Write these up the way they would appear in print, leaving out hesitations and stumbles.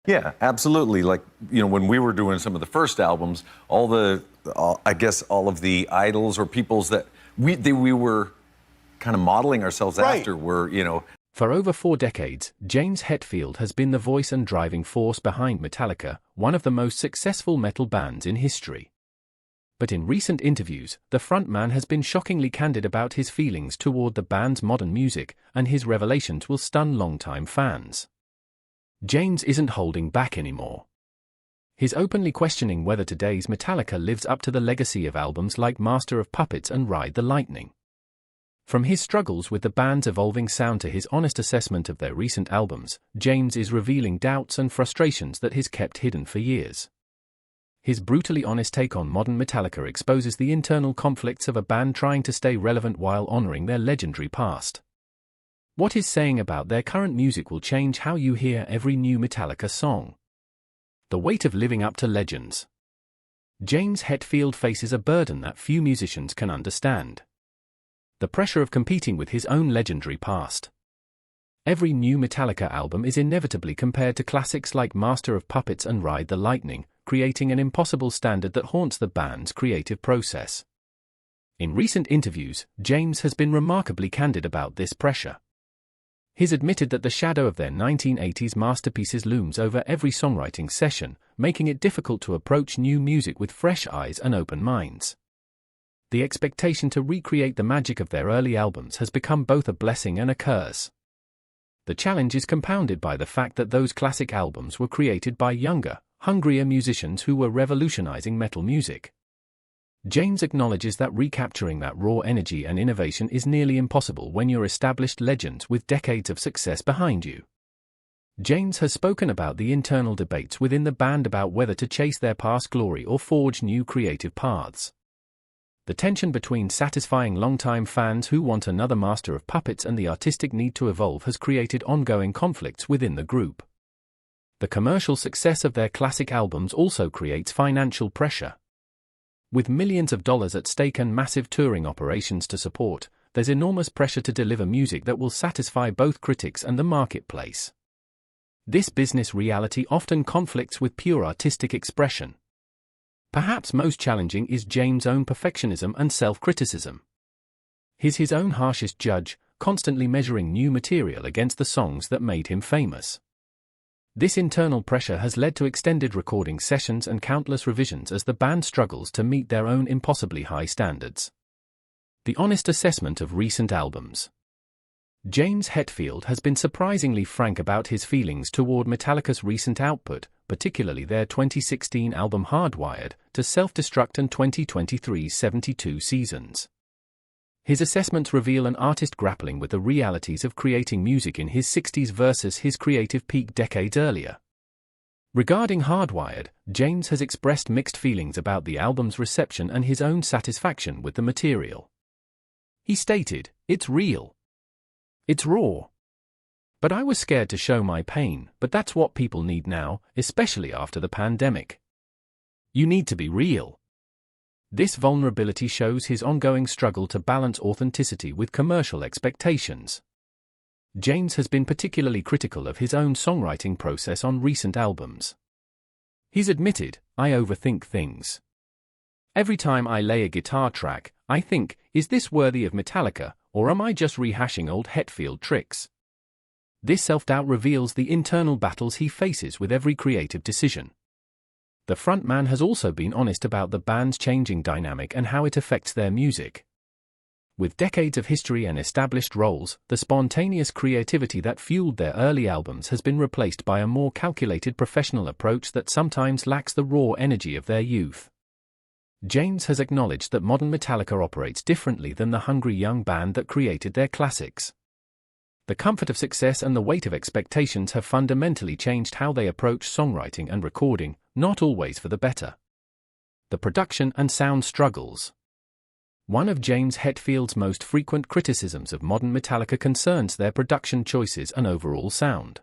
Yeah, absolutely. Like, when we were doing some of the first albums, I guess all of the idols or peoples that we were kind of modeling ourselves Right. after were. For over 4 decades, James Hetfield has been the voice and driving force behind Metallica, one of the most successful metal bands in history. But in recent interviews, the frontman has been shockingly candid about his feelings toward the band's modern music, and his revelations will stun longtime fans. James isn't holding back anymore. He's openly questioning whether today's Metallica lives up to the legacy of albums like Master of Puppets and Ride the Lightning. From his struggles with the band's evolving sound to his honest assessment of their recent albums, James is revealing doubts and frustrations that he's kept hidden for years. His brutally honest take on modern Metallica exposes the internal conflicts of a band trying to stay relevant while honoring their legendary past. What he's saying about their current music will change how you hear every new Metallica song. The weight of living up to legends. James Hetfield faces a burden that few musicians can understand. The pressure of competing with his own legendary past. Every new Metallica album is inevitably compared to classics like Master of Puppets and Ride the Lightning, creating an impossible standard that haunts the band's creative process. In recent interviews, James has been remarkably candid about this pressure. He's admitted that the shadow of their 1980s masterpieces looms over every songwriting session, making it difficult to approach new music with fresh eyes and open minds. The expectation to recreate the magic of their early albums has become both a blessing and a curse. The challenge is compounded by the fact that those classic albums were created by younger, hungrier musicians who were revolutionizing metal music. James acknowledges that recapturing that raw energy and innovation is nearly impossible when you're established legends with decades of success behind you. James has spoken about the internal debates within the band about whether to chase their past glory or forge new creative paths. The tension between satisfying longtime fans who want another Master of Puppets and the artistic need to evolve has created ongoing conflicts within the group. The commercial success of their classic albums also creates financial pressure. With millions of dollars at stake and massive touring operations to support, there's enormous pressure to deliver music that will satisfy both critics and the marketplace. This business reality often conflicts with pure artistic expression. Perhaps most challenging is James' own perfectionism and self-criticism. He's his own harshest judge, constantly measuring new material against the songs that made him famous. This internal pressure has led to extended recording sessions and countless revisions as the band struggles to meet their own impossibly high standards. The honest assessment of recent albums. James Hetfield has been surprisingly frank about his feelings toward Metallica's recent output, particularly their 2016 album Hardwired, to Self-Destruct and 2023's 72 Seasons. His assessments reveal an artist grappling with the realities of creating music in his 60s versus his creative peak decades earlier. Regarding Hardwired, James has expressed mixed feelings about the album's reception and his own satisfaction with the material. He stated, "It's real. It's raw. But I was scared to show my pain, but that's what people need now, especially after the pandemic. You need to be real." This vulnerability shows his ongoing struggle to balance authenticity with commercial expectations. James has been particularly critical of his own songwriting process on recent albums. He's admitted, "I overthink things. Every time I lay a guitar track, I think, is this worthy of Metallica, or am I just rehashing old Hetfield tricks?" This self-doubt reveals the internal battles he faces with every creative decision. The frontman has also been honest about the band's changing dynamic and how it affects their music. With decades of history and established roles, the spontaneous creativity that fueled their early albums has been replaced by a more calculated professional approach that sometimes lacks the raw energy of their youth. James has acknowledged that modern Metallica operates differently than the hungry young band that created their classics. The comfort of success and the weight of expectations have fundamentally changed how they approach songwriting and recording, not always for the better. The production and sound struggles. One of James Hetfield's most frequent criticisms of modern Metallica concerns their production choices and overall sound.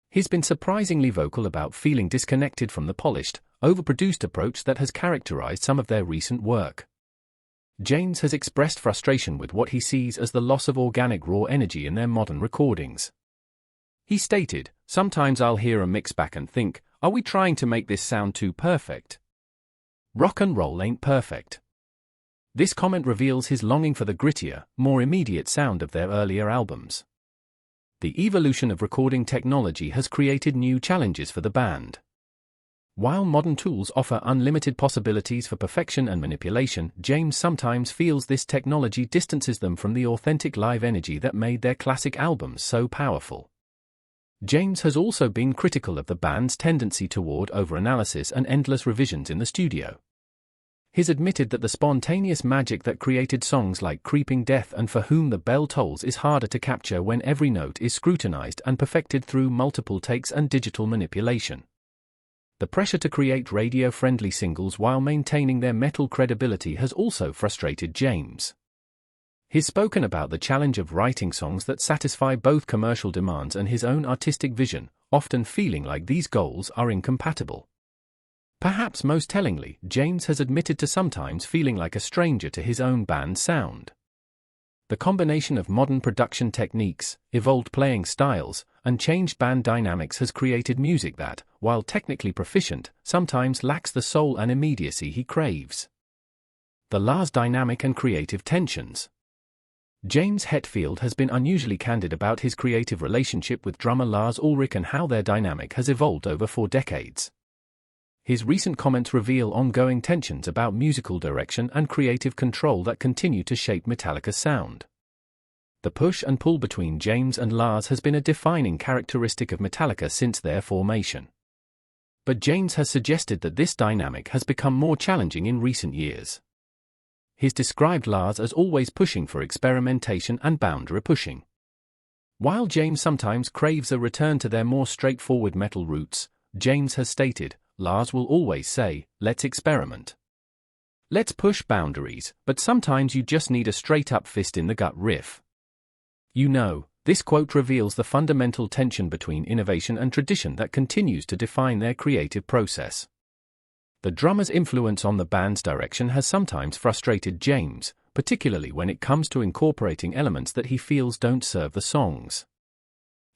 He's been surprisingly vocal about feeling disconnected from the polished, overproduced approach that has characterized some of their recent work. James has expressed frustration with what he sees as the loss of organic raw energy in their modern recordings. He stated, "Sometimes I'll hear a mix back and think, are we trying to make this sound too perfect? Rock and roll ain't perfect." This comment reveals his longing for the grittier, more immediate sound of their earlier albums. The evolution of recording technology has created new challenges for the band. While modern tools offer unlimited possibilities for perfection and manipulation, James sometimes feels this technology distances them from the authentic live energy that made their classic albums so powerful. James has also been critical of the band's tendency toward overanalysis and endless revisions in the studio. He's admitted that the spontaneous magic that created songs like Creeping Death and For Whom the Bell Tolls is harder to capture when every note is scrutinized and perfected through multiple takes and digital manipulation. The pressure to create radio-friendly singles while maintaining their metal credibility has also frustrated James. He's spoken about the challenge of writing songs that satisfy both commercial demands and his own artistic vision, often feeling like these goals are incompatible. Perhaps most tellingly, James has admitted to sometimes feeling like a stranger to his own band's sound. The combination of modern production techniques, evolved playing styles, and changed band dynamics has created music that, while technically proficient, sometimes lacks the soul and immediacy he craves. The Lars dynamic and creative tensions. James Hetfield has been unusually candid about his creative relationship with drummer Lars Ulrich and how their dynamic has evolved over 4 decades. His recent comments reveal ongoing tensions about musical direction and creative control that continue to shape Metallica's sound. The push and pull between James and Lars has been a defining characteristic of Metallica since their formation. But James has suggested that this dynamic has become more challenging in recent years. He's described Lars as always pushing for experimentation and boundary pushing. While James sometimes craves a return to their more straightforward metal roots, James has stated, Lars will always say, "Let's experiment. Let's push boundaries, but sometimes you just need a straight-up fist-in-the-gut riff." You know, this quote reveals the fundamental tension between innovation and tradition that continues to define their creative process. The drummer's influence on the band's direction has sometimes frustrated James, particularly when it comes to incorporating elements that he feels don't serve the songs.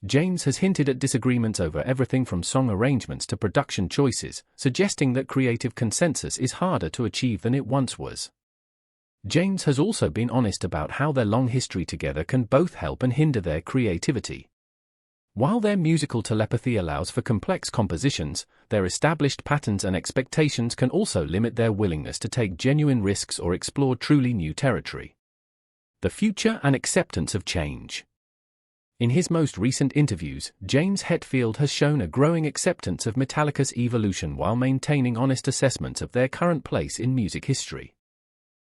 James has hinted at disagreements over everything from song arrangements to production choices, suggesting that creative consensus is harder to achieve than it once was. James has also been honest about how their long history together can both help and hinder their creativity. While their musical telepathy allows for complex compositions, their established patterns and expectations can also limit their willingness to take genuine risks or explore truly new territory. The future and acceptance of change. In his most recent interviews, James Hetfield has shown a growing acceptance of Metallica's evolution while maintaining honest assessments of their current place in music history.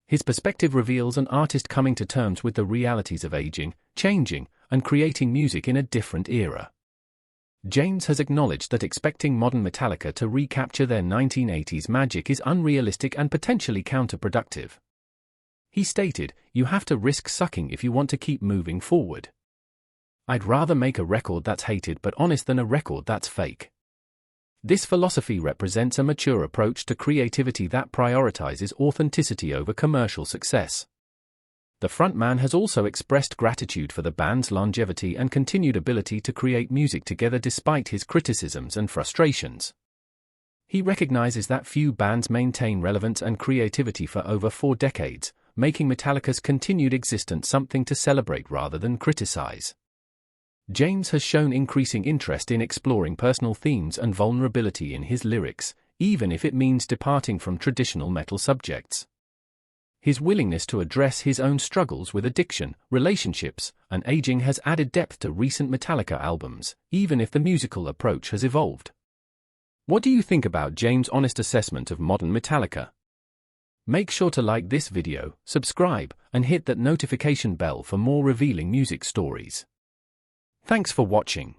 His perspective reveals an artist coming to terms with the realities of aging, changing, and creating music in a different era. James has acknowledged that expecting modern Metallica to recapture their 1980s magic is unrealistic and potentially counterproductive. He stated, "You have to risk sucking if you want to keep moving forward. I'd rather make a record that's hated but honest than a record that's fake." This philosophy represents a mature approach to creativity that prioritizes authenticity over commercial success. The frontman has also expressed gratitude for the band's longevity and continued ability to create music together despite his criticisms and frustrations. He recognizes that few bands maintain relevance and creativity for over 4 decades, making Metallica's continued existence something to celebrate rather than criticize. James has shown increasing interest in exploring personal themes and vulnerability in his lyrics, even if it means departing from traditional metal subjects. His willingness to address his own struggles with addiction, relationships, and aging has added depth to recent Metallica albums, even if the musical approach has evolved. What do you think about James' honest assessment of modern Metallica? Make sure to like this video, subscribe, and hit that notification bell for more revealing music stories. Thanks for watching.